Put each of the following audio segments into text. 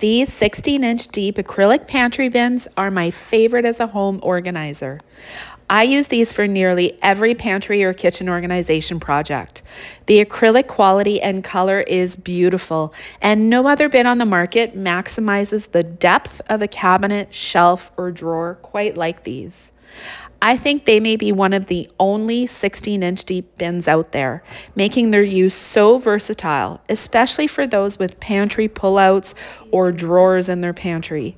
These 16-inch deep acrylic pantry bins are my favorite as a home organizer. I use these for nearly every pantry or kitchen organization project. The acrylic quality and color is beautiful, and no other bin on the market maximizes the depth of a cabinet, shelf, or drawer quite like these. I think they may be one of the only 16-inch deep bins out there, making their use so versatile, especially for those with pantry pullouts or drawers in their pantry.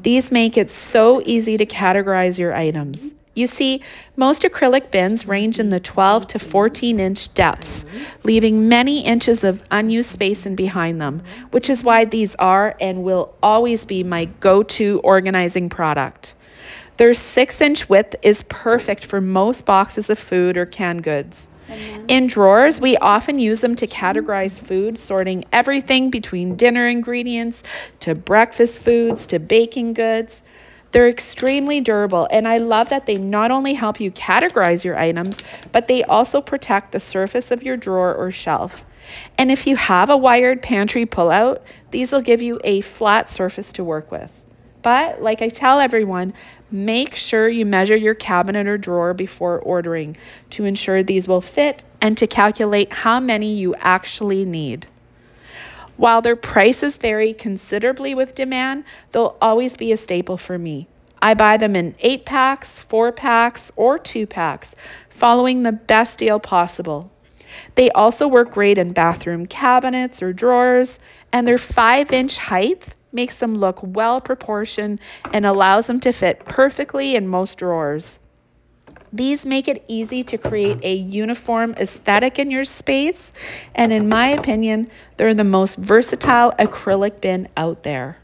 These make it so easy to categorize your items. You see, most acrylic bins range in the 12 to 14-inch depths, leaving many inches of unused space in behind them, which is why these are and will always be my go-to organizing product. Their 6-inch width is perfect for most boxes of food or canned goods. In drawers, we often use them to categorize food, sorting everything between dinner ingredients to breakfast foods to baking goods. They're extremely durable, and I love that they not only help you categorize your items, but they also protect the surface of your drawer or shelf. And if you have a wired pantry pullout, these will give you a flat surface to work with. But like I tell everyone, make sure you measure your cabinet or drawer before ordering to ensure these will fit and to calculate how many you actually need. While their prices vary considerably with demand, they'll always be a staple for me. I buy them in 8-packs, 4-packs, or 2-packs, following the best deal possible. They also work great in bathroom cabinets or drawers, and their 5-inch height makes them look well proportioned and allows them to fit perfectly in most drawers. These make it easy to create a uniform aesthetic in your space, and in my opinion, they're the most versatile acrylic bin out there.